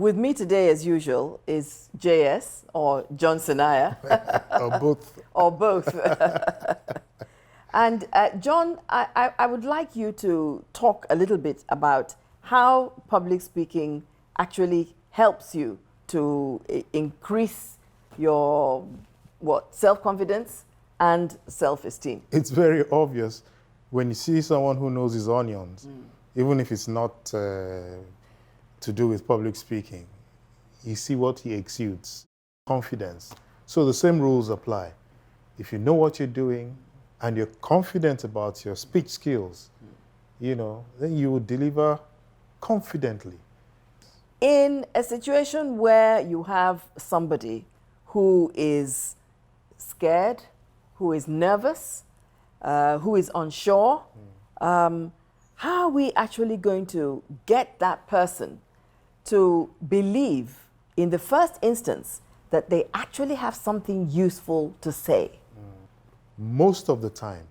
With me today, as usual, is JS or John Senaya. Or both. Or both. And John, I would like you to talk a little bit about how public speaking actually helps you to increase your self-confidence and self-esteem. It's very obvious when you see someone who knows his onions, even if it's not to do with public speaking, you see what he exudes, confidence. So the same rules apply. If you know what you're doing and you're confident about your speech skills, then you will deliver confidently. In a situation where you have somebody who is scared, who is nervous, who is unsure, how are we actually going to get that person to believe in the first instance that they actually have something useful to say? Most of the time,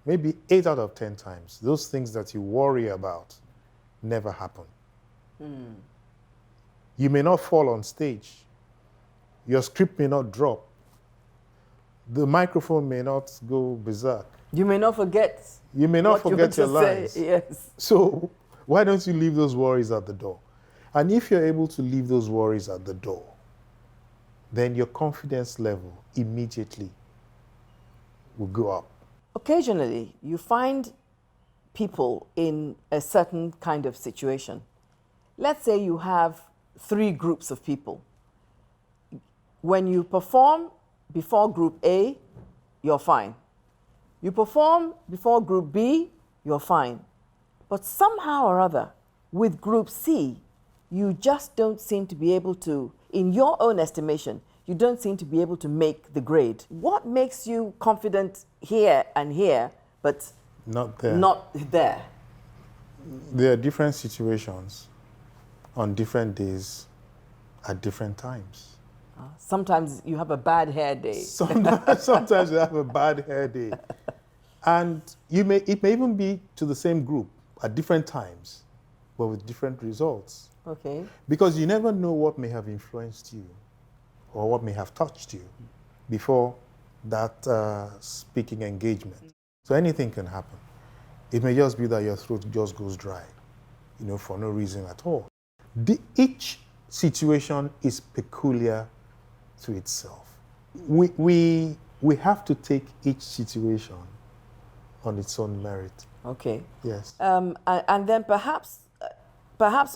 maybe 8 out of 10 times, those things that you worry about never happen. You may not fall on stage. Your script may not drop. The microphone may not go berserk. You may not forget. You may not forget your lines. Say. Yes. So why don't you leave those worries at the door? And if you're able to leave those worries at the door, then your confidence level immediately will go up. Occasionally, you find people in a certain kind of situation. Let's say you have 3 groups of people. When you perform before group A, you're fine. You perform before group B, you're fine. But somehow or other, with group C, you just don't seem to be able to, in your own estimation, you don't seem to be able to make the grade. What makes you confident here and here, but not there? Not there. There are different situations on different days at different times. Sometimes you have a bad hair day. Sometimes you have a bad hair day. And it may even be to the same group at different times, but with different results. Okay. Because you never know what may have influenced you or what may have touched you before that speaking engagement. So anything can happen. It may just be that your throat just goes dry, for no reason at all. Each situation is peculiar to itself. We have to take each situation on its own merit. Okay. Yes. And then perhaps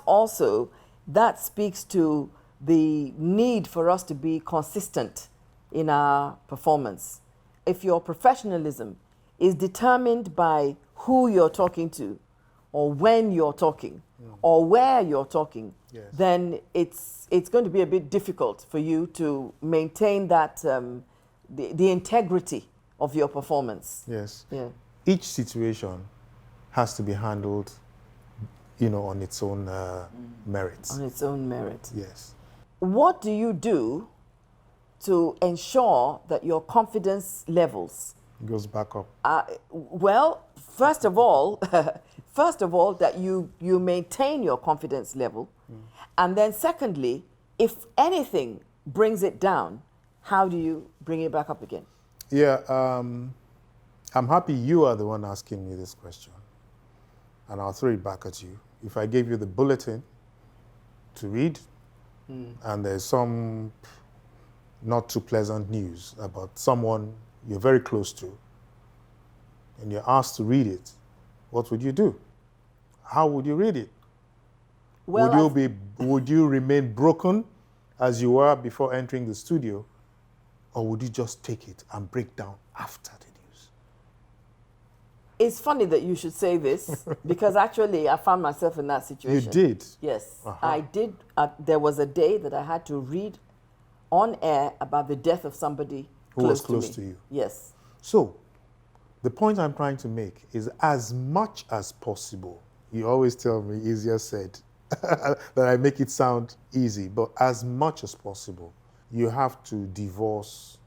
also that speaks to the need for us to be consistent in our performance. If your professionalism is determined by who you're talking to, or when you're talking, or where you're talking, yes, then it's going to be a bit difficult for you to maintain that the integrity of your performance. Yes. Yeah. Each situation has to be handled, on its own merits. On its own merit. Yes. What do you do to ensure that your confidence levels goes back up? Well, first of all, that you maintain your confidence level, and then secondly, if anything brings it down, how do you bring it back up again? Yeah, I'm happy you are the one asking me this question, and I'll throw it back at you. If I gave you the bulletin to read, and there's some not too pleasant news about someone you're very close to, and you're asked to read it, what would you do? How would you read it? Well, would you remain broken as you were before entering the studio, or would you just take it and break down after the news? It's funny that you should say this, because actually I found myself in that situation. You did? Yes, Uh-huh. I did. There was a day that I had to read on air about the death of somebody Who was close to to you. Yes. So, the point I'm trying to make is, as much as possible, you always tell me easier said, that I make it sound easy, but as much as possible, you have to divorce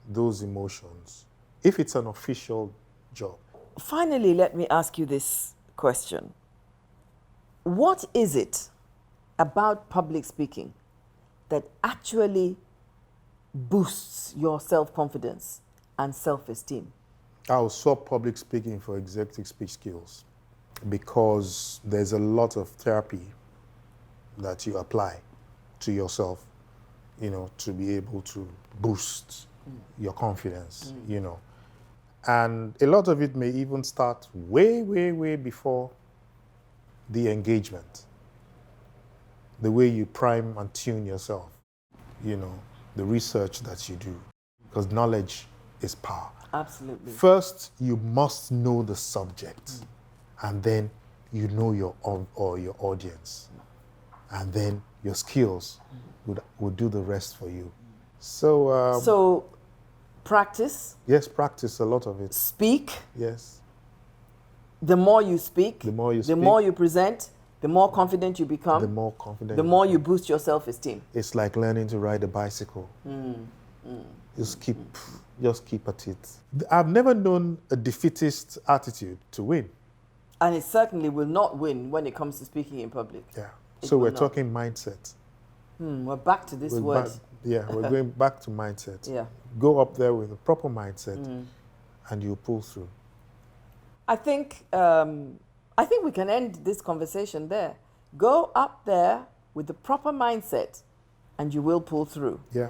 those emotions if it's an official job. Finally, let me ask you this question. What is it about public speaking that actually boosts your self-confidence and self-esteem? I will swap public speaking for executive speech skills because there's a lot of therapy that you apply to yourself, you know, to be able to boost your confidence, you know. And a lot of it may even start way, way, way before the engagement. The way you prime and tune yourself, you know, the research that you do, because knowledge is power. Absolutely. First, you must know the subject, and then you know your audience, and then your skills would do the rest for you. So, So practice, yes, practice a lot of it. speak. Yes, The more you speak, the more you the speak, more you present, the more confident you become, the more confident. the more you boost your self-esteem. It's like learning to ride a bicycle. Just keep at it. I've never known a defeatist attitude to win. And it certainly will not win when it comes to speaking in public. Yeah. It So will we're not. talking mindset. We're back to this word. We're going back to mindset. Yeah. Go up there with a proper mindset, and you pull through. I think we can end this conversation there. Go up there with the proper mindset, and you will pull through. Yeah.